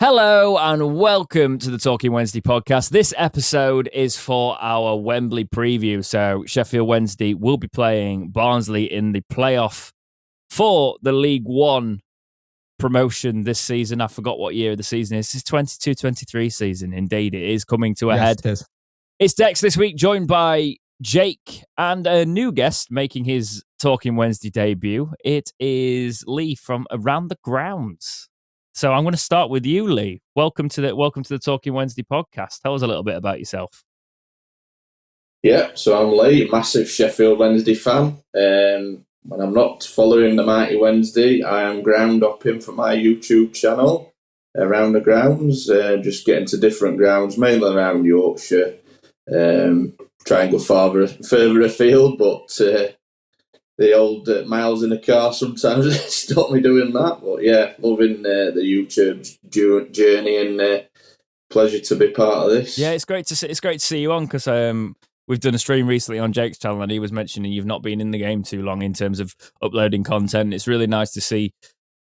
Hello and welcome to the Talking Wednesday podcast. This episode is for our Wembley preview. So Sheffield Wednesday will be playing Barnsley in the playoff for the League One promotion this season. I forgot what year of the season is. It's 22-23 season. Indeed, it is coming to a head. It is. It's Dex this week, joined by Jake and a new guest making his Talking Wednesday debut. It is Lee from Around the Grounds. So I'm going to start with you, Lee. Welcome to the Talking Wednesday podcast. Tell us a little bit about yourself. Yeah, so I'm Lee, massive Sheffield Wednesday fan. When I'm not following the Mighty Wednesday, I am ground hopping for my YouTube channel, Around the Grounds, just getting to different grounds, mainly around Yorkshire. Try and go further afield, but the old miles in a car sometimes stop me doing that. But yeah, loving the YouTube journey and pleasure to be part of this. Yeah, it's great to see you on because we've done a stream recently on Jake's channel and he was mentioning you've not been in the game too long in terms of uploading content. It's really nice to see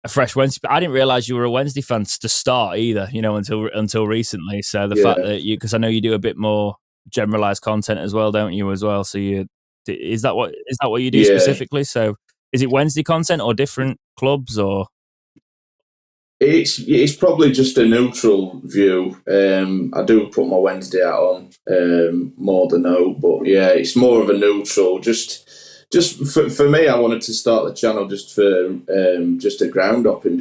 a fresh Wednesday. I didn't realise you were a Wednesday fan to start either, until recently. So the fact that because I know you do a bit more generalised content as well, don't you? As well, so is that what you do specifically? So is it Wednesday content or different clubs or? It's probably just a neutral view. I do put my Wednesday out on more than no, but yeah, it's more of a neutral. Just for me, I wanted to start the channel just for just a ground up and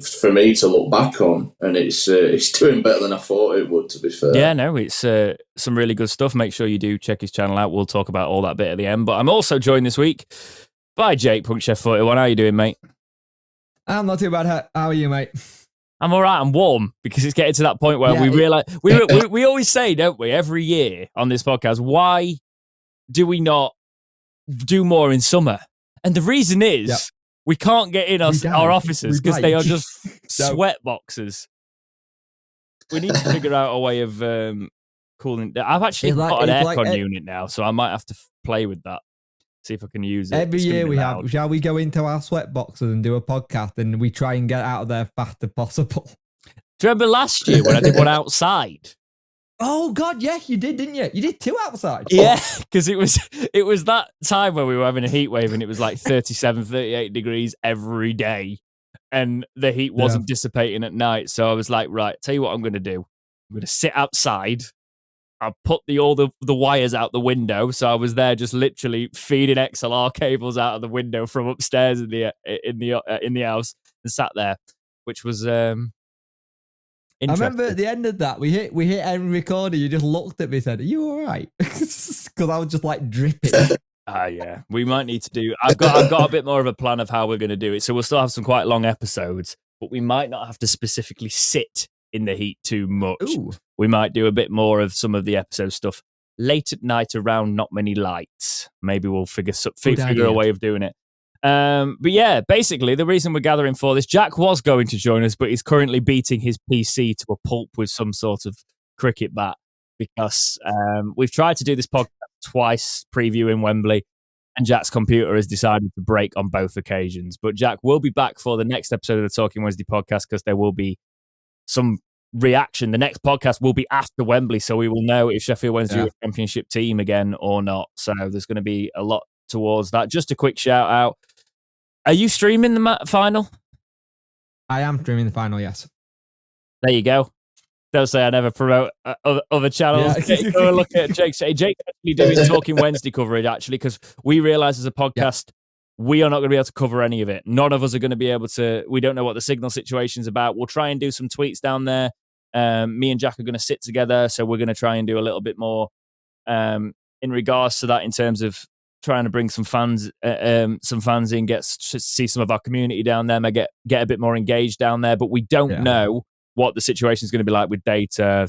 for me to look back on, and it's doing better than I thought it would. To be fair, yeah, no, it's some really good stuff. Make sure you do check his channel out. We'll talk about all that bit at the end. But I'm also joined this week by Jake Chef41. How you doing, mate? I'm not too bad. How are you, mate? I'm all right. I'm warm because it's getting to that point where we realize we always say, don't we, every year on this podcast, why do we not do more in summer? And the reason is we can't get in our offices because they are just sweat boxes. We need to figure out a way of cooling. I've actually got an aircon unit now, so I might have to play with that. See if I can use it. Every year we have. Shall we go into our sweat boxes and do a podcast and we try and get out of there fast as possible? Do you remember last year when I did one outside? Oh God, yeah, you did, didn't you? You did two outside. Yeah, because it was that time where we were having a heat wave and it was like 37, 38 degrees every day, and the heat wasn't dissipating at night. So I was like, right, tell you what I'm going to do. I'm going to sit outside. I put all the wires out the window, so I was there just literally feeding XLR cables out of the window from upstairs in the house and sat there, which was interesting. I remember at the end of that, we hit end recorder. You just looked at me and said, "Are you all right?" Because I was just like dripping. Yeah, we might need to do. I've got a bit more of a plan of how we're going to do it. So we'll still have some quite long episodes, but we might not have to specifically sit in the heat too much. Ooh. We might do a bit more of some of the episode stuff late at night around not many lights. Maybe we'll figure a way of doing it. But yeah, basically the reason we're gathering for this, Jack was going to join us, but he's currently beating his PC to a pulp with some sort of cricket bat because we've tried to do this podcast twice previewing Wembley, and Jack's computer has decided to break on both occasions. But Jack will be back for the next episode of the Talking Wednesday podcast because there will be some reaction. The next podcast will be after Wembley, so we will know if Sheffield Wednesday are a championship team again or not. So there's going to be a lot towards that. Just a quick shout out. Are you streaming the final? I am streaming the final, yes. There you go. Don't say I never promote other channels. Yeah. Go and look at Jake. Jake's actually doing Talking Wednesday coverage, actually, because we realise as a podcast, we are not going to be able to cover any of it. None of us are going to be able to. We don't know what the signal situation's about. We'll try and do some tweets down there. Me and Jack are going to sit together, so we're going to try and do a little bit more in regards to that in terms of trying to bring some fans in, see some of our community down there, get a bit more engaged down there. But we don't know what the situation is going to be like with data,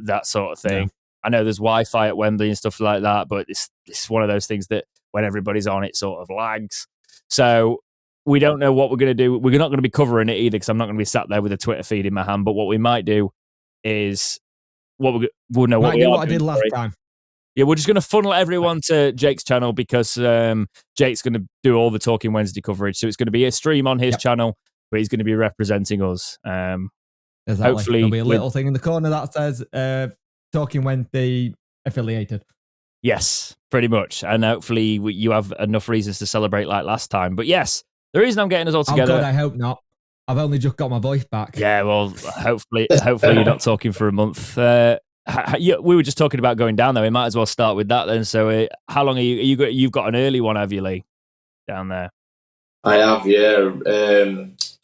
that sort of thing. Yeah. I know there's Wi-Fi at Wembley and stuff like that, but it's one of those things that when everybody's on, it sort of lags. So we don't know what we're going to do. We're not going to be covering it either because I'm not going to be sat there with a Twitter feed in my hand. But what we might do is we'll know what I did last time. Yeah, we're just going to funnel everyone to Jake's channel because Jake's going to do all the Talking Wednesday coverage. So it's going to be a stream on his channel, but he's going to be representing us. Exactly. Hopefully, there'll be a little thing in the corner that says Talking Wednesday affiliated. Yes, pretty much. And hopefully you have enough reasons to celebrate like last time. But yes, the reason I'm getting us all together... Oh God, I hope not. I've only just got my voice back. Yeah, well, hopefully you're not talking for a month. We were just talking about going down there. We might as well start with that then. So how long are you've got an early one, have you, Lee, down there? I have, yeah.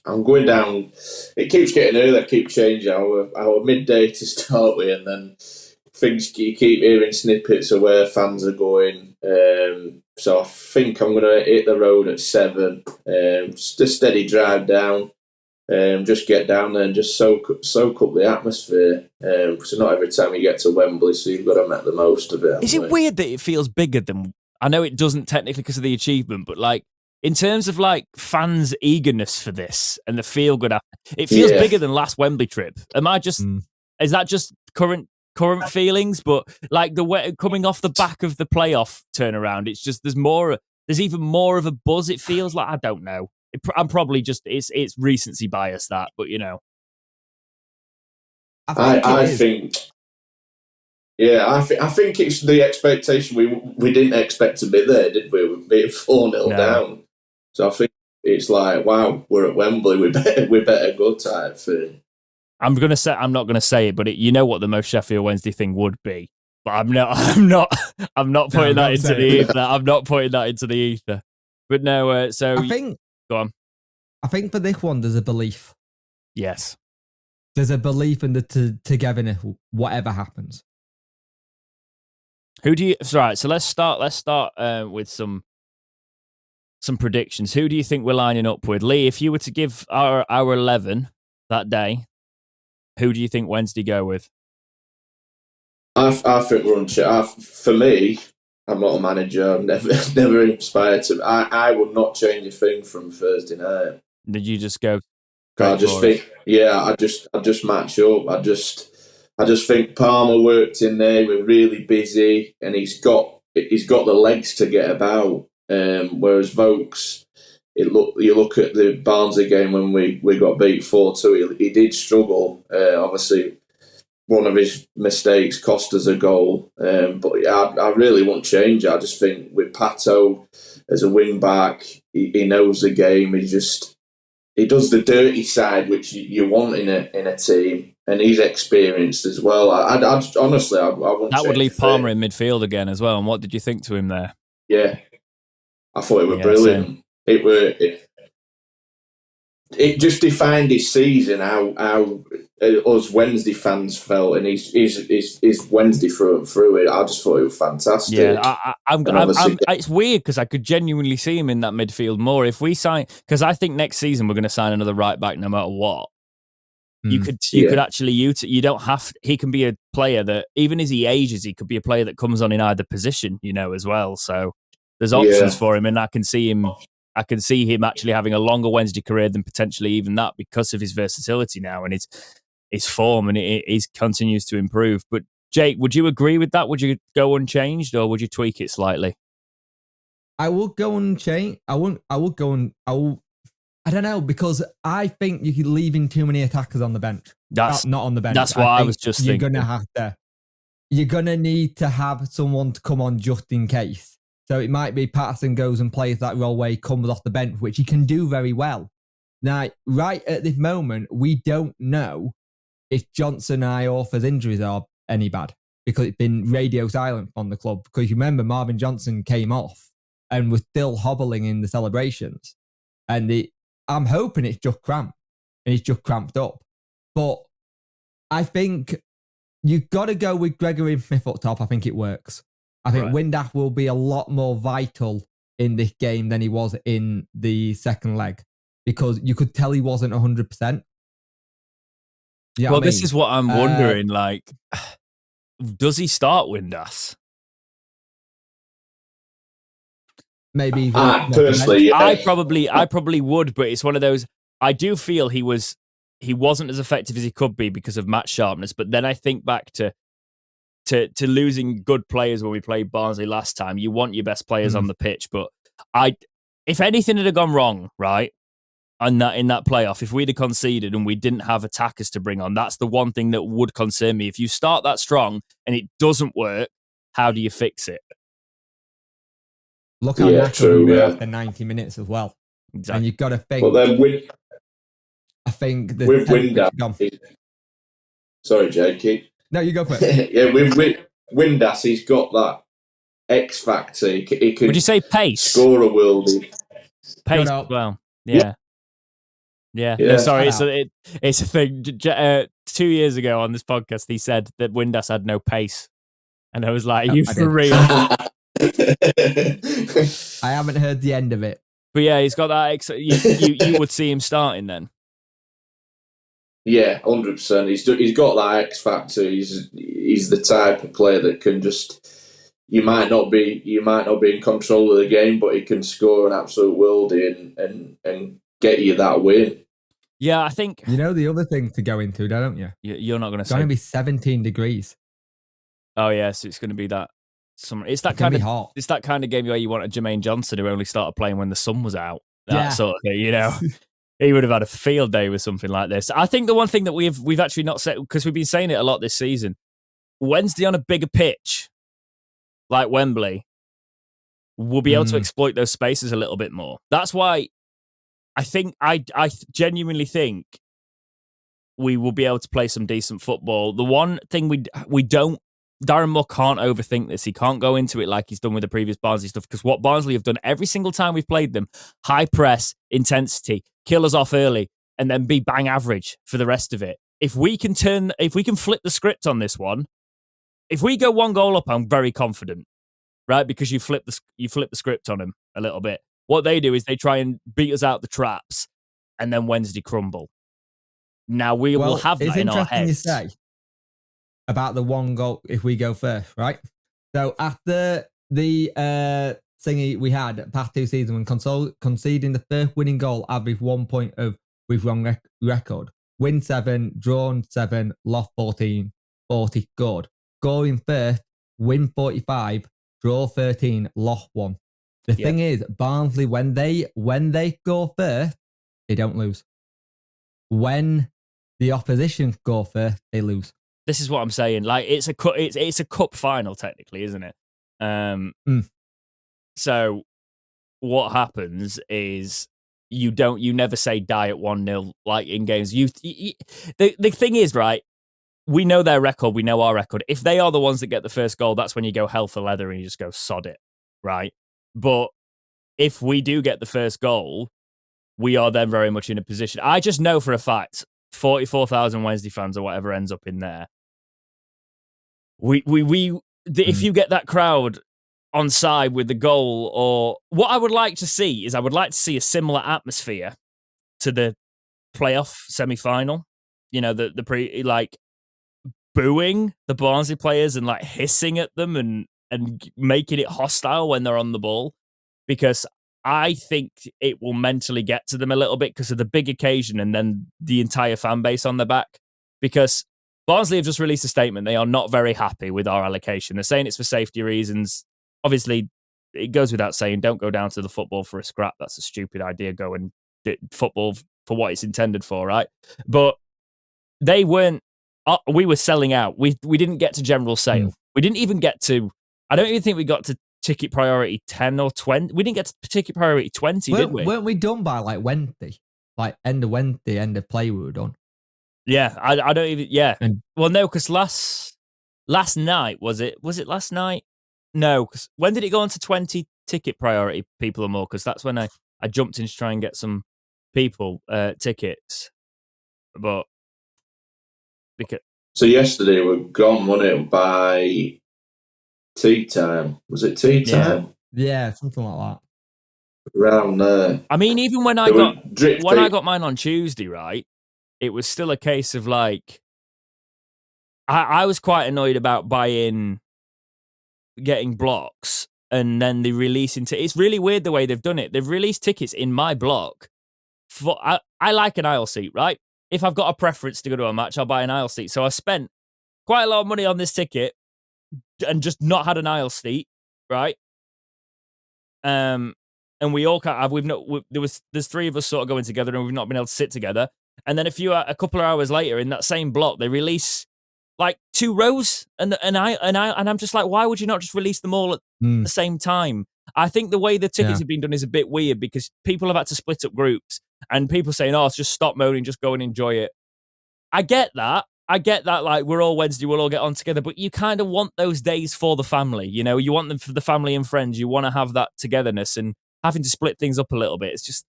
I'm going down. It keeps getting early. I keep changing our midday to start with, and then you keep hearing snippets of where fans are going. So I think I'm going to hit the road at 7. Just a steady drive down. Just get down there and just soak up the atmosphere. So not every time you get to Wembley, so you've got to make the most of it. Is it weird that it feels bigger than? I know it doesn't technically because of the achievement, but like in terms of like fans' eagerness for this and the feel good, it feels bigger than last Wembley trip. Am I just? Is that just current feelings? But like the way coming off the back of the playoff turnaround, it's just there's even more of a buzz. It feels like, I don't know. I'm probably just it's recency bias that, but you know. I think it's the expectation. We didn't expect to be there, did we? We're being 4-0 down. So I think it's like, wow, we're at Wembley. We better go type thing. I'm not gonna say it, but you know what the most Sheffield Wednesday thing would be. But I'm not putting that into the ether. I'm not putting that into the ether. But no, so I think. Go on. I think for this one, there's a belief. Yes. There's a belief in the togetherness, whatever happens. Right, so let's start with some predictions. Who do you think we're lining up with? Lee, if you were to give our 11 that day, who do you think Wednesday go with? I think we're on track. For me, I'm not a manager. I'm never inspired to. I would not change a thing from Thursday night. Did you just go? I just think, I just match up. I just think Palmer worked in there. We're really busy, and he's got the legs to get about. Whereas Vokes, you look at the Barnsley game when we got beat 4-2. He did struggle. Obviously, one of his mistakes cost us a goal. But I really won't change. I just think with Pato as a wing back, he knows the game. He does the dirty side, which you want in a team, and he's experienced as well. I honestly, I wouldn't. That would leave Palmer in midfield again as well. And what did you think to him there? Yeah, I thought it was brilliant. Same. It just defined his season. How us Wednesday fans felt, and he's Wednesday through and through. It. I just thought it was fantastic. Yeah, it's weird because I could genuinely see him in that midfield more if we sign. Because I think next season we're going to sign another right back no matter what. You could actually you don't have. He can be a player that even as he ages, he could be a player that comes on in either position, as well. So there's options for him, and I can see him actually having a longer Wednesday career than potentially even that because of his versatility now and his form, and it continues to improve. But Jake, would you agree with that? Would you go unchanged or would you tweak it slightly? I will go unchanged. I don't know, because I think you're leaving too many attackers on the bench. Not on the bench. That's what I was just thinking. You're gonna need to have someone to come on just in case. So it might be Patterson goes and plays that role where he comes off the bench, which he can do very well. Now, right at this moment, we don't know if Johnson and Iorfa's injuries are any bad because it's been radio silent from the club. Because you remember Marvin Johnson came off and was still hobbling in the celebrations. And I'm hoping it's just cramped and he's just cramped up. But I think you've got to go with Gregory Smith up top. I think it works. I think Windass will be a lot more vital in this game than he was in the second leg because you could tell he wasn't 100%. Well, this is what I'm wondering. Does he start Windass? Maybe. Personally, I probably would, but it's one of those. I do feel he wasn't as effective as he could be because of match sharpness. But then I think back to losing good players when we played Barnsley last time. You want your best players on the pitch, but if anything had gone wrong, right, in that playoff, if we'd have conceded and we didn't have attackers to bring on, that's the one thing that would concern me. If you start that strong and it doesn't work, how do you fix it? Look how knackered we were after 90 minutes as well. Exactly. And you've got to think. But then I think with Windass. Sorry, Jakey. No, you go for it. Yeah, with Windass, he's got that X factor. He could. Would you say pace? Score a worldie. Pace. Well, yeah. No, sorry, it's a thing. 2 years ago on this podcast, he said that Windass had no pace, and I was like, "Are you for real?" I haven't heard the end of it. But yeah, he's got that. You would see him starting then. Yeah, 100%. He's got that X factor. He's the type of player that can just. You might not be in control of the game, but he can score an absolute worldie and get you that win. Yeah, I think you know the other thing to go into, don't you? You're not going to say. It's going to be 17 degrees. Oh yeah, so it's going to be that summer. It's that kind of hot. It's that kind of game where you want a Jermaine Johnson who only started playing when the sun was out. That sort of thing, you know. He would have had a field day with something like this. I think the one thing that we've actually not said, because we've been saying it a lot this season, Wednesday on a bigger pitch like Wembley, we'll be able to exploit those spaces a little bit more. That's why I think I genuinely think we will be able to play some decent football. The one thing we don't, Darren Moore can't overthink this. He can't go into it like he's done with the previous Barnsley stuff, because what Barnsley have done every single time we've played them, high press, intensity, kill us off early, and then be bang average for the rest of it. If we can flip the script on this one, if we go 1 goal up, I'm very confident, right? Because you flip the script on them a little bit. What they do is they try and beat us out the traps, and then Wednesday crumble. Now we will have that in our heads. It's interesting you say about the 1 goal if we go first, right? So after the thingy we had past 2 seasons when conceding the first winning goal, average 1 point with wrong record. Win 7, drawn 7, lost 14, 40 good. Scoring first, win 45, draw 13, lost 1. The thing is, Barnsley, when they go first, they don't lose. When the opposition go first, they lose. This is what I'm saying. Like it's a cup final technically, isn't it? So what happens is you never say die at 1-0 like in games. The thing is, right? We know their record. We know our record. If they are the ones that get the first goal, that's when you go hell for leather and you just go sod it, right? But if we do get the first goal, we are then very much in a position. I just know for a fact, 44,000 Wednesday fans or whatever ends up in there. If you get that crowd on side with the goal, or what I would like to see is a similar atmosphere to the playoff semi-final. You know, the like booing the Barnsley players and like hissing at them and making it hostile when they're on the ball, because I think it will mentally get to them a little bit because of the big occasion and then the entire fan base on their back. Because Barnsley have just released a statement. They are not very happy with our allocation. They're saying it's for safety reasons. Obviously, it goes without saying, don't go down to the football for a scrap. That's a stupid idea. Go and do football for what it's intended for, right? But they weren't. We were selling out. We didn't get to general sale. We didn't even get to. I don't even think we got to ticket priority 10 or 20. We didn't get to ticket priority 20, did we? Weren't we done by like Wednesday? Like end of Wednesday, end of play, we were done. Yeah, I don't even. Yeah, well, no, because last night was it last night? No, because when did it go on to 20 ticket priority, people or more? Because that's when I jumped in to try and get some people tickets, but because so yesterday we're gone, wasn't it, by tea time? Was it tea time? Yeah, something like that. Around there. I mean, even when I got mine on Tuesday, right? It was still a case of like, I was quite annoyed about getting blocks and then they releasing it's really weird the way they've done it. They've released tickets in my block. I like an aisle seat, right? If I've got a preference to go to a match, I'll buy an aisle seat. So I spent quite a lot of money on this ticket and just not had an aisle seat, right? and we all can't have. There's three of us sort of going together, and we've not been able to sit together. And then a couple of hours later, in that same block, they release like 2 rows, and I'm just like, why would you not just release them all at the same time? I think the way the tickets have been done is a bit weird because people have had to split up groups, and people saying, "Oh, just stop moaning, just go and enjoy it." I get that. Like, we're all Wednesday, we'll all get on together, but you kind of want those days for the family. You know, you want them for the family and friends. You want to have that togetherness, and having to split things up a little bit, it's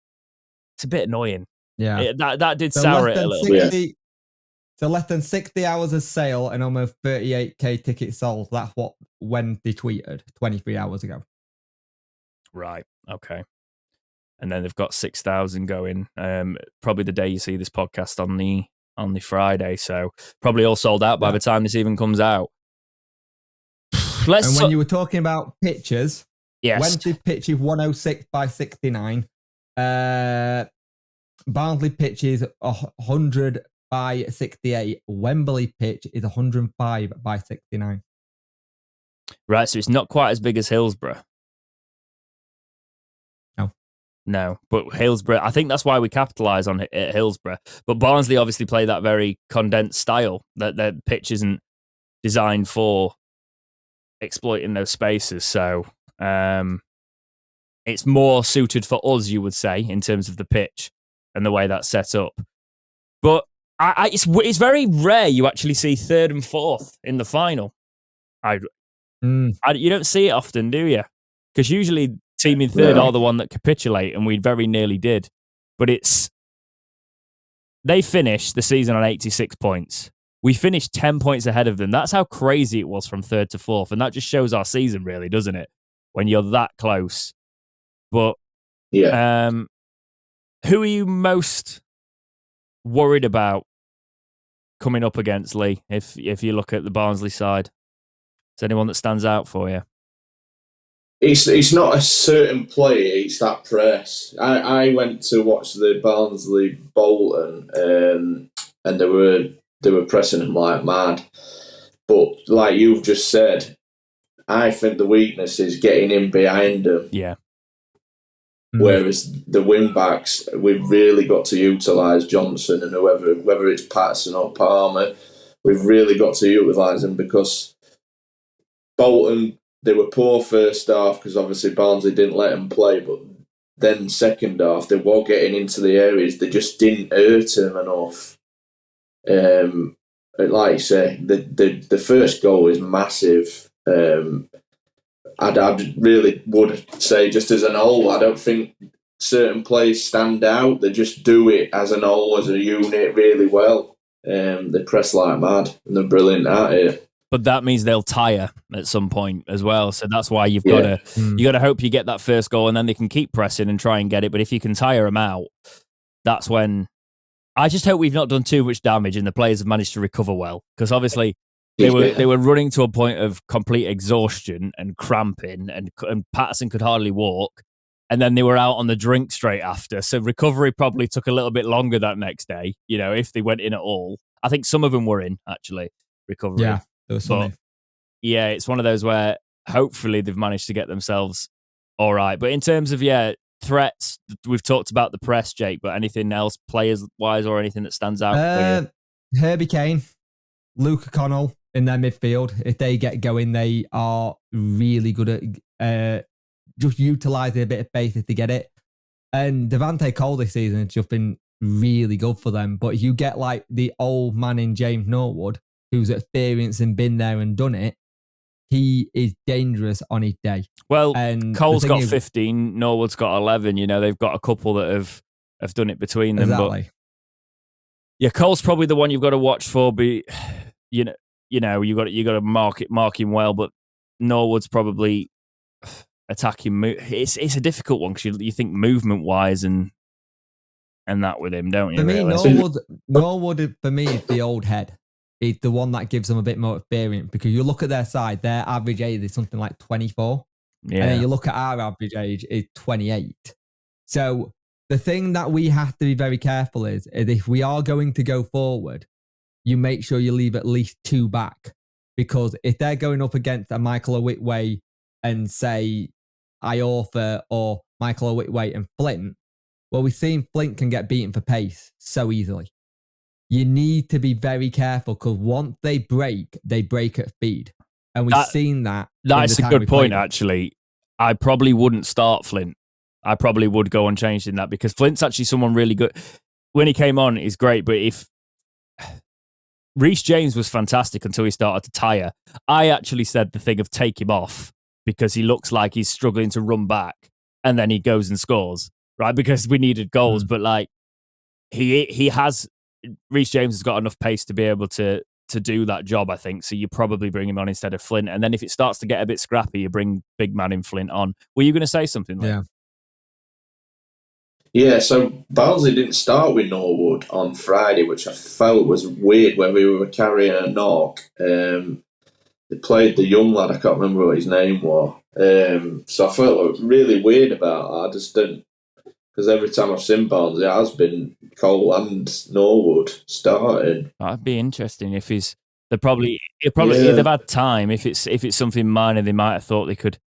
a bit annoying. Yeah, that did sour it a little bit. So less than 60 hours of sale and almost 38k tickets sold. That's what Wednesday tweeted 23 hours ago. Right. Okay. And then they've got 6,000 going. Probably the day you see this podcast on the Friday. So probably all sold out by the time this even comes out. When you were talking about pitches, yes. Wednesday pitch is 106 by 69. Barnsley pitch is 100 by 68. Wembley pitch is 105 by 69. Right, so it's not quite as big as Hillsborough. No, but Hillsborough, I think that's why we capitalise on it at Hillsborough. But Barnsley obviously play that very condensed style, that their pitch isn't designed for exploiting those spaces. So it's more suited for us, you would say, in terms of the pitch and the way that's set up. But it's very rare you actually see third and fourth in the final. You don't see it often, do you? Because usually team in third are the one that capitulate, and we very nearly did. But they finished the season on 86 points. We finished 10 points ahead of them. That's how crazy it was from third to fourth. And that just shows our season, really, doesn't it? When you're that close. But who are you most worried about coming up against, Lee, if you look at the Barnsley side? Is there anyone that stands out for you? It's not a certain player, it's that press. I went to watch the Barnsley Bolton, and they were pressing him like mad. But like you've just said, I think the weakness is getting in behind them. Yeah. Whereas the wing backs, we've really got to utilise Johnson and whoever, whether it's Patterson or Palmer, we've really got to utilise them, because Bolton, they were poor first half because obviously Barnsley didn't let them play, but then second half they were getting into the areas, they just didn't hurt them enough. Like you say, the first goal is massive. I really would say, just as an whole, I don't think certain players stand out. They just do it as an whole, as a unit, really well. They press like mad, and they're brilliant at it. But that means they'll tire at some point as well. So that's why you've got to hope you get that first goal, and then they can keep pressing and try and get it. But if you can tire them out, that's when. I just hope we've not done too much damage and the players have managed to recover well, because obviously they were running to a point of complete exhaustion and cramping, and Patterson could hardly walk, and then they were out on the drink straight after. So recovery probably took a little bit longer that next day. You know, if they went in at all, I think some of them were in actually recovery. Yeah, there was some. Yeah, it's one of those where hopefully they've managed to get themselves all right. But in terms of threats, we've talked about the press, Jake, but anything else players-wise or anything that stands out for you? Herbie Kane, Luke O'Connell in their midfield. If they get going, they are really good at just utilising a bit of faith if they get it. And Devante Cole this season has just been really good for them. But you get like the old man in James Norwood, who's experienced and been there and done it. He is dangerous on his day. Well, and Cole's got 15, Norwood's got 11. You know, they've got a couple that have done it between them. Exactly. But yeah, Cole's probably the one you've got to watch for. You know, you got to mark him well. But Norwood's probably attacking. It's a difficult one because you think movement wise and that with him, don't you? For me, Norwood for me is the old head. Is the one that gives them a bit more experience, because you look at their side, their average age is something like 24. Yeah. And then you look at our average age is 28. So the thing that we have to be very careful is if we are going to go forward, you make sure you leave at least 2 back, because if they're going up against a Michael Whitway and say Iorfa or Michael Whitwaite and Flint, well, we've seen Flint can get beaten for pace so easily. You need to be very careful because once they break at speed. And we've seen that. That's a good point, actually. I probably wouldn't start Flint. I probably would go unchanged in that because Flint's actually someone really good. When he came on, he's great, but if Reece James was fantastic until he started to tire, I actually said the thing of take him off because he looks like he's struggling to run back and then he goes and scores, right? Because we needed goals, but like he has, Reece James has got enough pace to be able to do that job, I think. So you probably bring him on instead of Flint. And then if it starts to get a bit scrappy, you bring big man in Flint on. Were you going to say something? Yeah. Yeah, so Barnsley didn't start with Norwood on Friday, which I felt was weird when we were carrying a knock. They played the young lad, I can't remember what his name was. So I felt really weird about that. I just didn't, because every time I've seen Barnsley, it has been Cole and Norwood starting. That'd be interesting if they'd have had time. If it's something minor, they might have thought they could.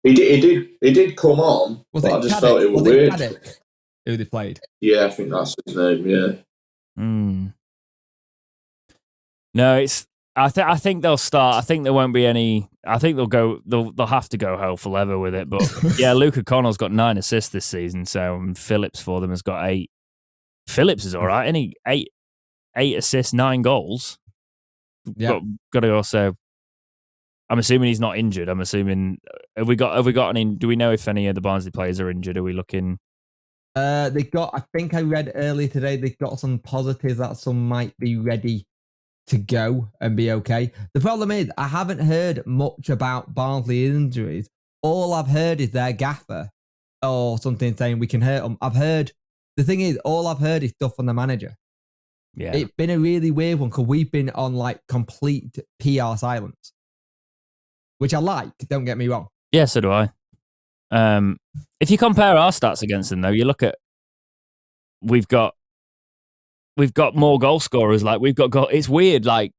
He did come on, but I just felt it was weird. Caddick, who they played? Yeah, I think that's his name. Yeah. No, it's. I think they'll start. I think there won't be any. I think they'll go. They'll have to go hell for leather with it. But yeah, Luke O'Connell's got 9 assists this season. So Phillips for them has got 8. Phillips is all right. Any 8 assists, 9 goals. Yeah, got to also. I'm assuming he's not injured. I'm assuming have we got any? Do we know if any of the Barnsley players are injured? Are we looking? They got. I think I read earlier today they got some positives that some might be ready to go and be okay. The problem is I haven't heard much about Barnsley injuries. All I've heard is their gaffer or something saying we can hurt them. The thing is, all I've heard is stuff from the manager. Yeah, it's been a really weird one because we've been on like complete PR silence, which I like. Don't get me wrong. Yeah, so do I. If you compare our stats against them, though, you look at we've got more goal scorers. Like we've got goal. It's weird. Like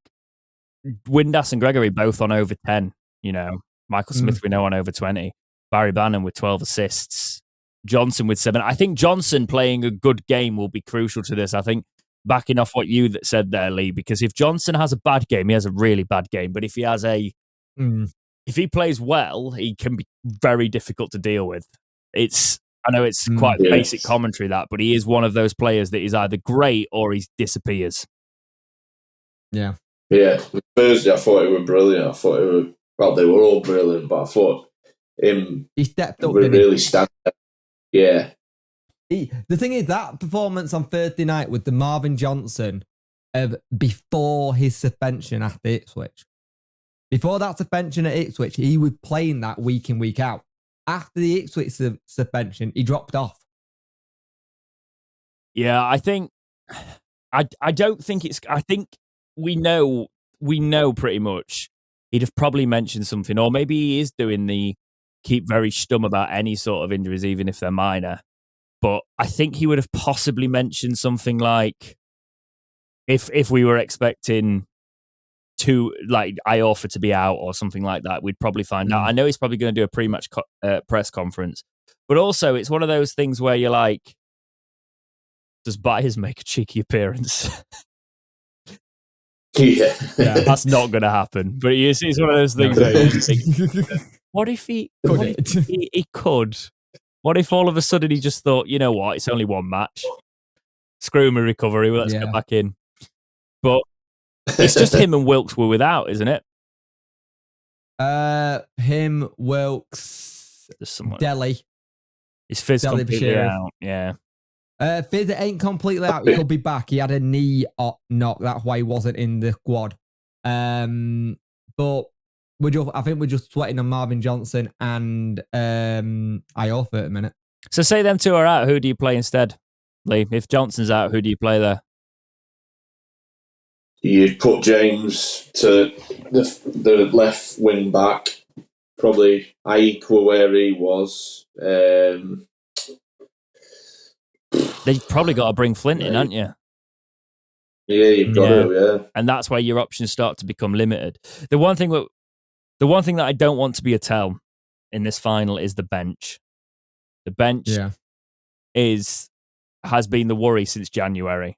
Windass and Gregory both on over 10. You know, Michael Smith we know on over 20. Barry Bannon with 12 assists. Johnson with 7. I think Johnson playing a good game will be crucial to this. I think backing off what you said there, Lee, because if Johnson has a bad game, he has a really bad game. But if he has if he plays well, he can be very difficult to deal with. I know it's quite basic commentary that, but he is one of those players that is either great or he disappears. Yeah. Yeah. Thursday, I thought it was brilliant. I thought they were all brilliant, but I thought he stepped up. Really stand up. Yeah. The thing is, that performance on Thursday night with the Marvin Johnson before his suspension after Ipswich. Before that suspension at Ipswich, he was playing that week in, week out. After the Ipswich suspension, he dropped off. Yeah, I think I don't think it's. I think we know pretty much. He'd have probably mentioned something, or maybe he is doing the keep very stum about any sort of injuries, even if they're minor. But I think he would have possibly mentioned something like, if we were expecting Iorfa to be out or something like that, we'd probably find out. I know he's probably going to do a pre-match press conference, but also it's one of those things where you're like, does Byers make a cheeky appearance? Yeah, that's not going to happen. But it's one of those things that you think, what if he could? What if all of a sudden he just thought, you know what, it's only one match. Screw my recovery, let's get back in. But it's just him and Wilkes were without, isn't it? Him, Wilkes, Delhi. His Fizz completely out, yeah. Fizz ain't completely out. He could be back. He had a knee knock. That's why he wasn't in the squad. But I think we're just sweating on Marvin Johnson and Iorfa at a minute. So say them two are out. Who do you play instead, Lee? If Johnson's out, who do you play there? You'd put James to the left wing back. Probably Aikwa where he was. They've probably got to bring Flint in, haven't you? Yeah, you've got to, yeah. And that's where your options start to become limited. The one thing that I don't want to be a tell in this final is the bench. The bench has been the worry since January,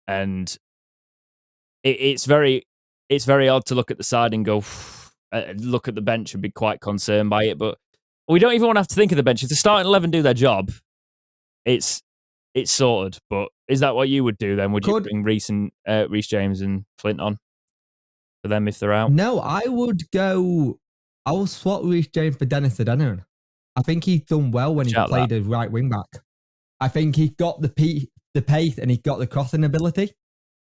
and it's very odd to look at the side and go, look at the bench and be quite concerned by it. But we don't even want to have to think of the bench. If the starting 11 do their job, it's sorted. But is that what you would do then? Would you bring Reece James and Flint on for them if they're out? No, I will swap Reece James for Dennis Adeniran. I think he's done well when he played as right wing back. I think he got the pace and he got the crossing ability.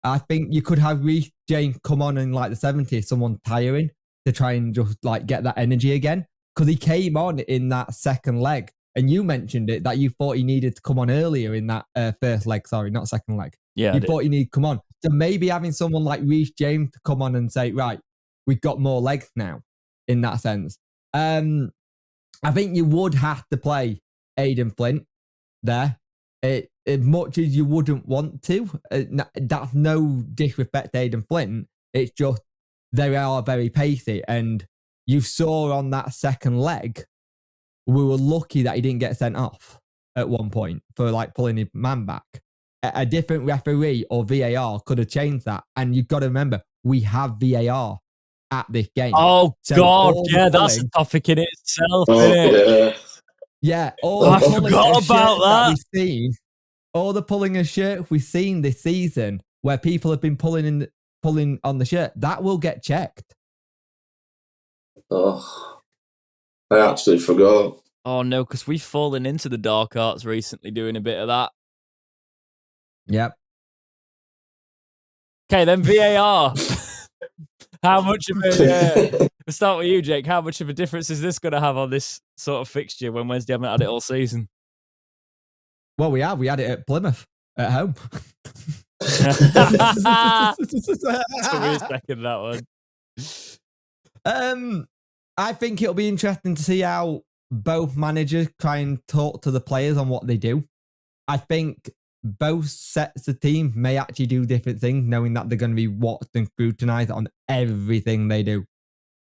I think you could have Reece James come on in like the 70s, someone tiring, to try and just like get that energy again. Because he came on in that second leg, and you mentioned it that you thought he needed to come on earlier in that first leg. Sorry, not second leg. Yeah, you thought he needed to come on. So maybe having someone like Reece James to come on and say, right, we've got more legs now. In that sense, I think you would have to play Aiden Flint there. As much as you wouldn't want to, that's no disrespect to Aiden Flint. It's just they are very pacey, and you saw on that second leg, we were lucky that he didn't get sent off at one point for like pulling his man back. A different referee or VAR could have changed that, and you've got to remember we have VAR at this game. Oh, so God, yeah, that's a topic in itself, isn't it? Yeah, I forgot about that. All the pulling of shirts we've seen this season where people have been pulling on the shirt, that will get checked. Oh, I actually forgot. Oh, no, because we've fallen into the dark arts recently doing a bit of that. Yep. Okay, then VAR. How much of a... we'll start with you, Jake. How much of a difference is this going to have on this sort of fixture when Wednesday haven't had it all season? Well, we have. We had it at Plymouth at home. That's a weird second, that one. I think it'll be interesting to see how both managers try and talk to the players on what they do. I think both sets of teams may actually do different things, knowing that they're going to be watched and scrutinized on everything they do.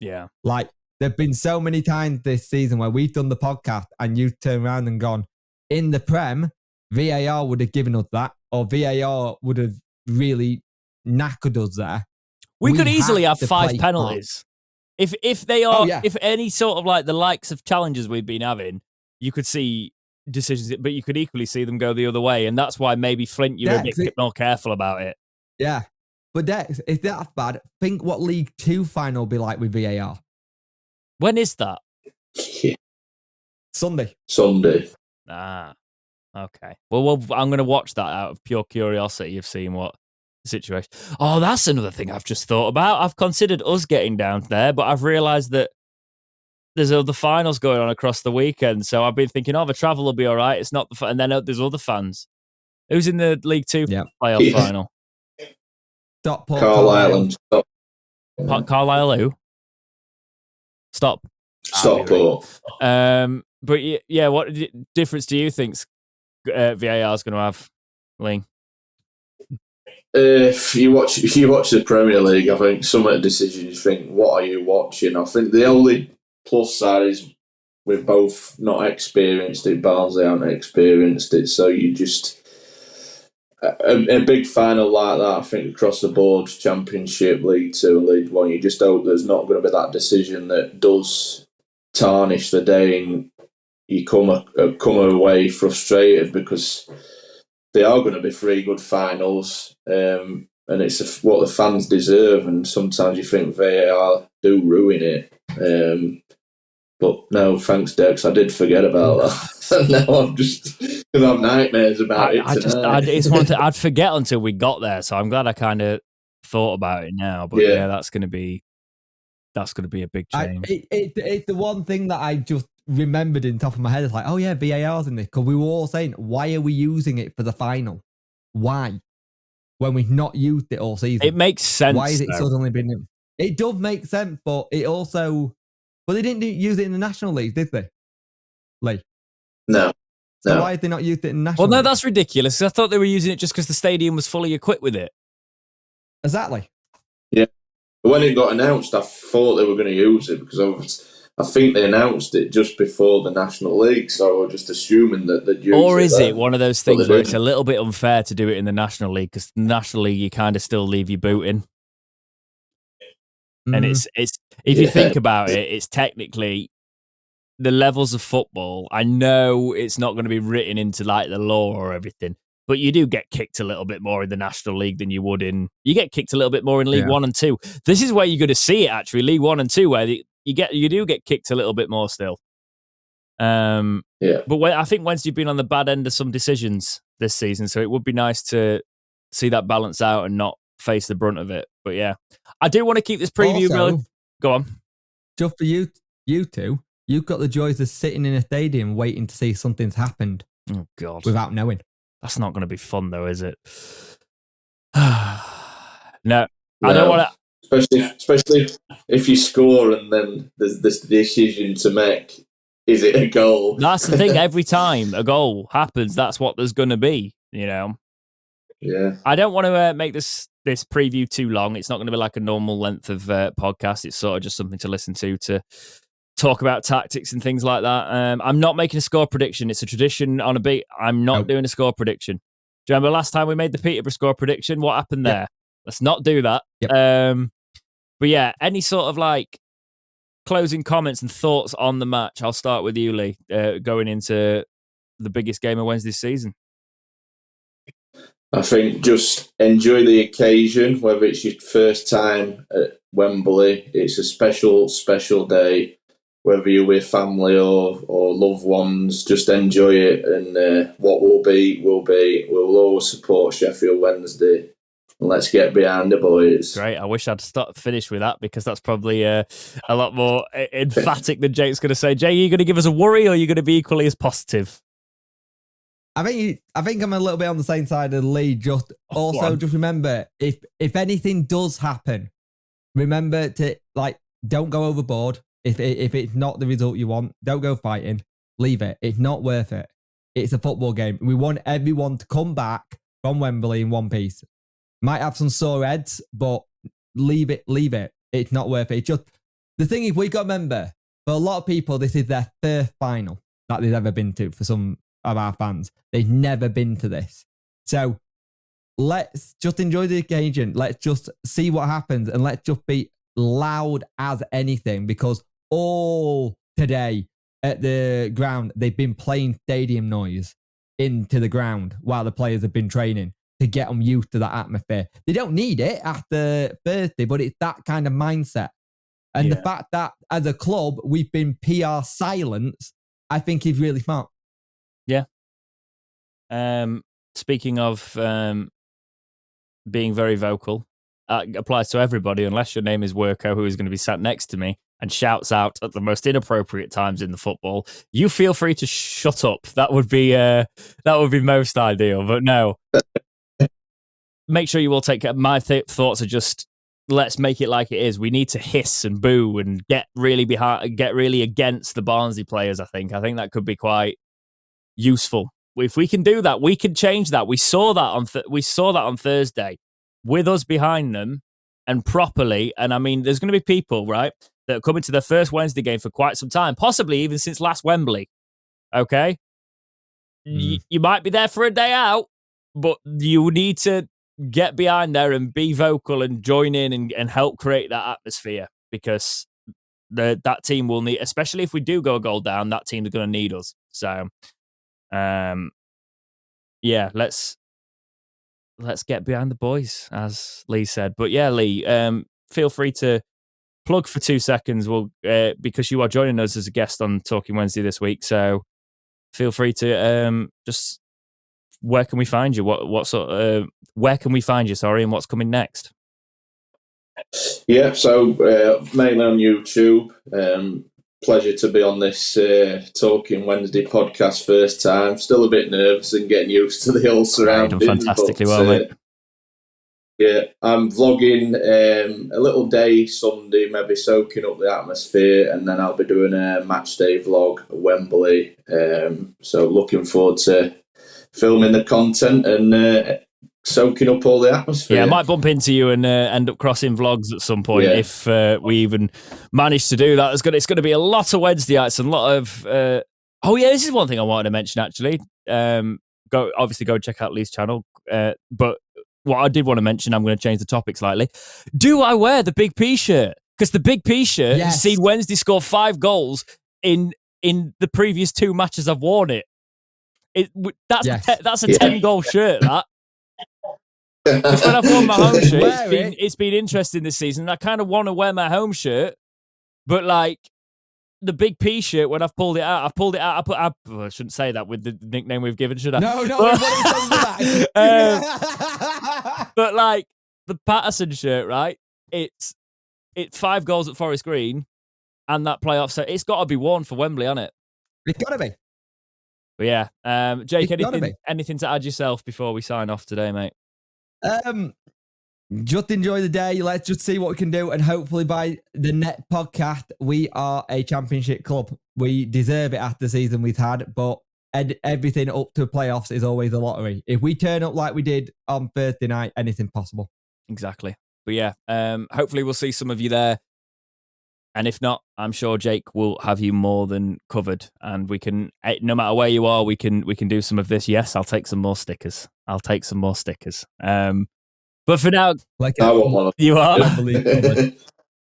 Yeah. Like, there have been so many times this season where we've done the podcast and you've turned around and gone, in the Prem, VAR would have given us that, or VAR would have really knackered us there. We could easily have 5 penalties. If they are, if any sort of like the likes of challenges we've been having, you could see decisions, but you could equally see them go the other way. And that's why maybe Flint, you're a bit more careful about it. Yeah. But Dex, if that's bad, think what League 2 final will be like with VAR. When is that? Sunday. Ah, okay. Well, I'm going to watch that out of pure curiosity of seeing what the situation. Oh, that's another thing I've just thought about. I've considered us getting down there, but I've realised that there's other finals going on across the weekend. So I've been thinking, the travel will be all right. It's not and then there's other fans. Who's in the League 2 playoff final? Carlisle. Carlisle who? Stockport. But yeah, what difference do you think VAR is going to have, Lee? If you watch the Premier League, I think some of the decisions you think, what are you watching? I think the only plus side is we've both not experienced it. Barnsley haven't experienced it, so you just a big final like that. I think across the board, Championship, League 2, and League 1, you just hope there's not going to be that decision that does tarnish the day and you come away frustrated, because they are going to be 3 good finals, and it's what the fans deserve. And sometimes you think VAR do ruin it. But no, thanks, Dex. I did forget about that. Now I'm just going to have nightmares about it tonight. I'd forget until we got there, so I'm glad I kind of thought about it now. But yeah, that's going to be a big change. It's the one thing that I just remembered in the top of my head. It's like, oh yeah, VAR's in this, because we were all saying, why are we using it for the final? Why? When we've not used it all season. It makes sense. Why is it suddenly been? It does make sense, but it also. Well, they didn't use it in the National League, did they? Lee? No. So why did they not use it in the National League? Well, no, League? that's ridiculous. I thought they were using it just because the stadium was fully equipped with it. Exactly. Yeah. When it got announced, I thought they were going to use it, because I think they announced it just before the National League, so we're just assuming that they'd use or is it it one of those things where it's a little bit unfair to do it in the National League, because the National League you kind of still leave your boot in, and it's if you think about it, it's technically the levels of football. I know it's not going to be written into like the law or everything, but you do get kicked a little bit more in the National League than you would in. You get kicked a little bit more in League 1 and 2. This is where you're going to see it actually, League 1 and 2, where you do get kicked a little bit more still. But I think Wednesday's been on the bad end of some decisions this season, so it would be nice to see that balance out and not face the brunt of it. But yeah, I do want to keep this preview going. Go on. Just for you two, you've got the joys of sitting in a stadium waiting to see something's happened. Oh God! Without knowing. That's not going to be fun, though, is it? No, I don't want to. Especially if you score and then there's this decision to make. Is it a goal? That's the thing. Every time a goal happens, that's what there's going to be. Yeah. I don't want to make this preview too long. It's not going to be like a normal length of podcast. It's sort of just something to listen to talk about tactics and things like that. I'm not making a score prediction. It's a tradition on a beat. I'm not doing a score prediction. Do you remember last time we made the Peterborough score prediction? What happened there? Let's not do that. But yeah, any sort of like closing comments and thoughts on the match. I'll start with you, Lee, going into the biggest game of Wednesday's season. I think just enjoy the occasion, whether it's your first time at Wembley. It's a special, special day. Whether you're with family or loved ones, just enjoy it. And what will be, will be. We'll always support Sheffield Wednesday. And let's get behind the boys. Great. I wish I'd finish with that, because that's probably a lot more emphatic than Jake's going to say. Jay, are you going to give us a worry, or are you going to be equally as positive? I think I'm a little bit on the same side of Lee. Just remember, if anything does happen, remember to don't go overboard. If it's not the result you want, don't go fighting. Leave it. It's not worth it. It's a football game. We want everyone to come back from Wembley in one piece. Might have some sore heads, but leave it. It's not worth it. Just the thing is, we got to remember, for a lot of people, this is their first final that they've ever been to. For some of our fans, they've never been to this. So let's just enjoy the occasion. Let's just see what happens, and let's just be loud as anything, because all today at the ground, they've been playing stadium noise into the ground while the players have been training to get them used to that atmosphere. They don't need it after Thursday, but it's that kind of mindset. And the fact that as a club, we've been PR silent, I think is really smart. Yeah. Speaking of being very vocal, applies to everybody, unless your name is Worko, who is going to be sat next to me and shouts out at the most inappropriate times in the football. You feel free to shut up. That would be most ideal. But no, make sure you all take care. My thoughts are just, let's make it like it is. We need to hiss and boo and get really against the Barnsley players. I think that could be quite useful. If we can do that, we can change that. We saw that on Thursday with us behind them and properly. And I mean, there's going to be people, right, that are coming to their first Wednesday game for quite some time, possibly even since last Wembley. Okay, you might be there for a day out, but you need to get behind there and be vocal and join in and help create that atmosphere, because that team will need, especially if we do go a goal down, that team is going to need us. So, yeah, let's get behind the boys, as Lee said. But yeah, Lee, feel free to plug for 2 seconds. Because you are joining us as a guest on Talking Wednesday this week. So feel free to just, where can we find you? Where can we find you? Sorry, and what's coming next? Yeah, so mainly on YouTube. Pleasure to be on this Talking Wednesday podcast first time. Still a bit nervous and getting used to the whole surroundings. You've done fantastically well, mate. Yeah, I'm vlogging a little day Sunday, maybe soaking up the atmosphere, and then I'll be doing a match day vlog at Wembley. So looking forward to filming the content and soaking up all the atmosphere. Yeah, I might bump into you and end up crossing vlogs at some point if we even manage to do that. It's going to be a lot of Wednesdayites and a lot of... this is one thing I wanted to mention, actually. Go check out Lee's channel. But what I did want to mention, I'm going to change the topic slightly. Do I wear the Big P shirt? Because the Big P shirt has seen Wednesday score 5 goals in the previous 2 matches I've worn it. That's a 10-goal shirt, that. Because when I've worn my home shirt, it's been interesting this season. I kind of want to wear my home shirt, but like the Big P shirt, when I've pulled it out, I shouldn't say that with the nickname we've given, should I? No, but like the Patterson shirt, right? It's 5 goals at Forest Green and that playoff, so it's got to be worn for Wembley, hasn't it? It's got to be. But yeah, Jake, anything to add yourself before we sign off today, mate? Just enjoy the day. Let's just see what we can do, and hopefully by the next podcast, we are a championship club. We deserve it after the season we've had, but everything up to playoffs is always a lottery. If we turn up like we did on Thursday night, anything's possible. Exactly. But yeah, hopefully we'll see some of you there. And if not, I'm sure Jake will have you more than covered, and we can, no matter where you are, we can do some of this. Yes, I'll take some more stickers. But for now, I want one. You are.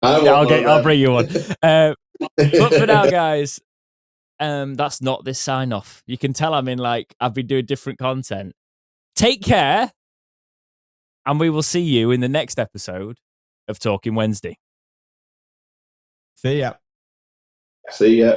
I'll bring you one. But for now, guys, that's not this sign off. You can tell I've been doing different content. Take care, and we will see you in the next episode of Talking Wednesday. See ya. See ya.